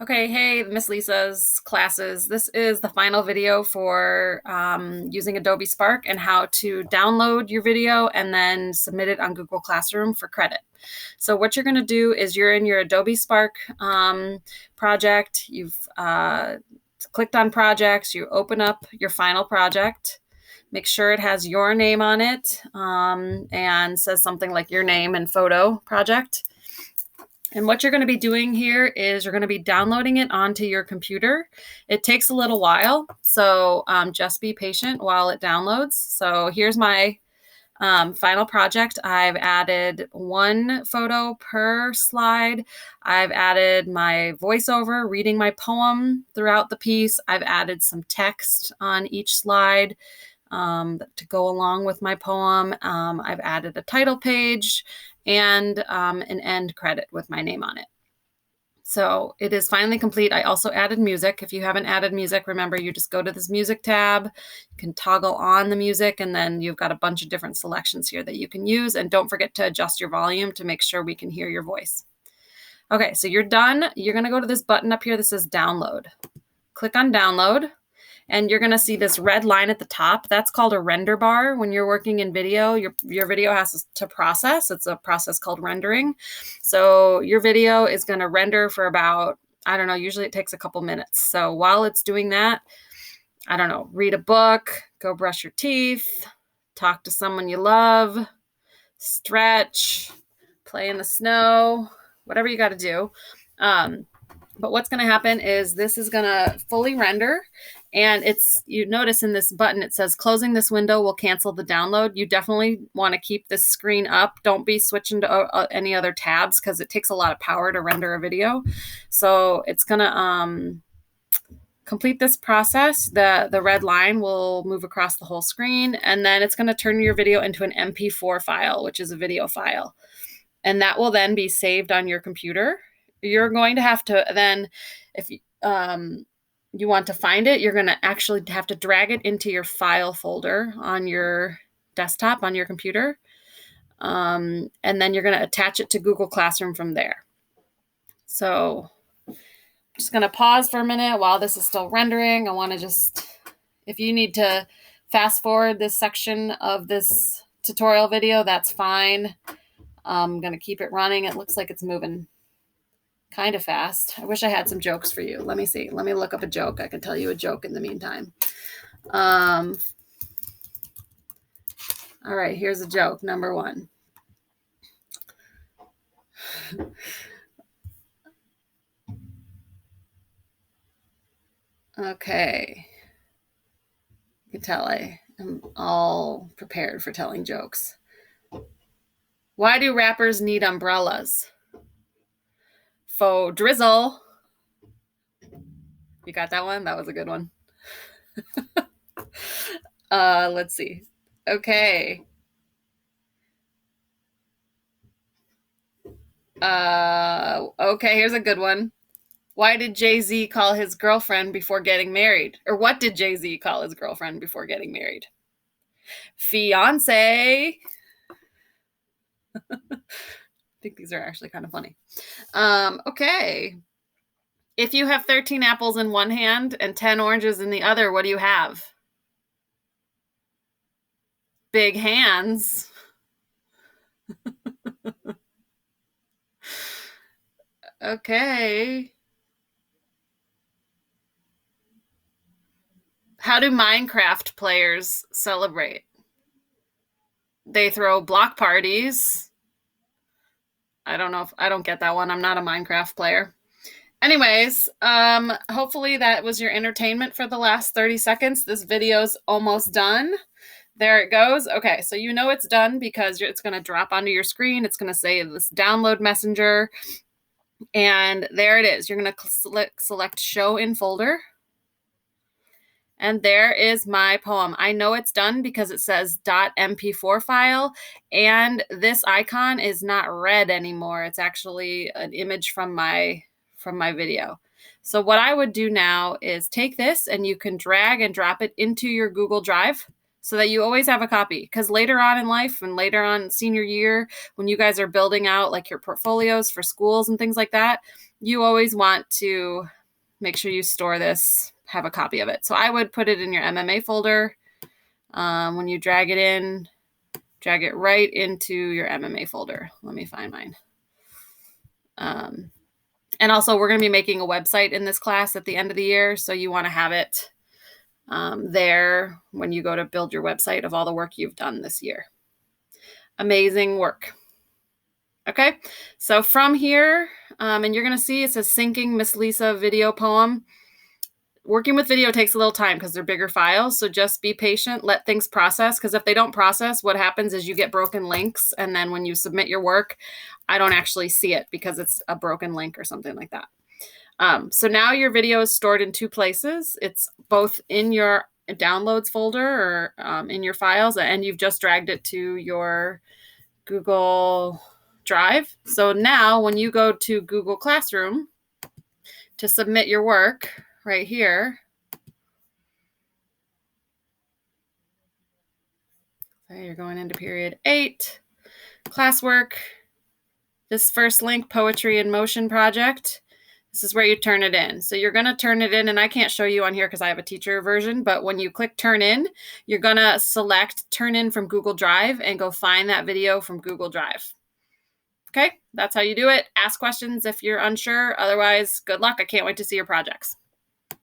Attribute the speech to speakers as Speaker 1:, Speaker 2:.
Speaker 1: Okay, hey, Miss Lisa's classes. This is the final video for using Adobe Spark and how to download your video and then submit it on Google Classroom for credit. So what you're going to do is you're in your Adobe Spark project. You've clicked on projects. You open up your final project. Make sure it has your name on it and says something like your name and photo project. And what you're going to be doing here is you're going to be downloading it onto your computer. It takes a little while, so just be patient while it downloads. So here's my final project. I've added one photo per slide. I've added my voiceover reading my poem throughout the piece. I've added some text on each slide to go along with my poem. I've added a title page and an end credit with my name on it. So it is finally complete. I also added music. If you haven't added music, remember you just go to this music tab, you can toggle on the music, and then you've got a bunch of different selections here that you can use. And don't forget to adjust your volume to make sure we can hear your voice. Okay, so you're done. You're gonna go to this button up here that says download. Click on download. And you're going to see this red line at the top. That's called a render bar. When you're working in video, your video has to process. It's a process called rendering. So your video is going to render for about, I don't know, usually it takes a couple minutes. So while it's doing that, I don't know, read a book, go brush your teeth, talk to someone you love, stretch, play in the snow, whatever you got to do. But what's going to happen is this is going to fully render, and you notice in this button it says closing this window will cancel the download. You definitely want to keep this screen up. Don't be switching to any other tabs because it takes a lot of power to render a video. So it's going to complete this process. The red line will move across the whole screen, and then it's going to turn your video into an MP4 file, which is a video file. And that will then be saved on your computer. You're going to have to then, if you want to find it, you're going to actually have to drag it into your file folder on your desktop, on your computer. And then you're going to attach it to Google Classroom from there. So I'm just going to pause for a minute while this is still rendering. I want to if you need to fast forward this section of this tutorial video, that's fine. I'm going to keep it running. It looks like it's moving kind of fast. I wish I had some jokes for you. Let me see. Let me look up a joke. I can tell you a joke in the meantime. All right, here's a joke. Number one. Okay. You can tell I am all prepared for telling jokes. Why do rappers need umbrellas? Faux drizzle. You got that one? That was a good one. Let's see. Okay. Okay, here's a good one. Why did Jay-Z call his girlfriend before getting married? Or what did Jay-Z call his girlfriend before getting married? Fiance. I think these are actually kind of funny. Okay. If you have 13 apples in one hand and 10 oranges in the other, what do you have? Big hands. Okay. How do Minecraft players celebrate? They throw block parties. I don't get that one. I'm not a Minecraft player. Anyways, hopefully that was your entertainment for the last 30 seconds. This video's almost done. There it goes. Okay, so you know it's done because it's going to drop onto your screen. It's going to say this download messenger. And there it is. You're going to select show in folder. And there is my poem. I know it's done because it says .mp4 file, and this icon is not red anymore. It's actually an image from my video. So what I would do now is take this, and you can drag and drop it into your Google Drive so that you always have a copy, because later on in life and later on senior year, when you guys are building out like your portfolios for schools and things like that, you always want to make sure you store this, have a copy of it. So I would put it in your MMA folder. When you drag it in, drag it right into your MMA folder. Let me find mine. And also, we're going to be making a website in this class at the end of the year. So you want to have it there when you go to build your website of all the work you've done this year. Amazing work. Okay, so from here, and you're going to see it says syncing Miss Lisa video poem. Working with video takes a little time because they're bigger files. So just be patient, let things process. Because if they don't process, what happens is you get broken links. And then when you submit your work, I don't actually see it because it's a broken link or something like that. So now your video is stored in two places. It's both in your downloads folder or in your files, and you've just dragged it to your Google Drive. So now when you go to Google Classroom to submit your work right here, so you're going into period 8, classwork, this first link, Poetry in Motion project. This is where you turn it in. So you're going to turn it in, and I can't show you on here because I have a teacher version, but when you click turn in, you're going to select turn in from Google Drive and go find that video from Google Drive. Okay, that's how you do it. Ask questions if you're unsure. Otherwise, good luck. I can't wait to see your projects.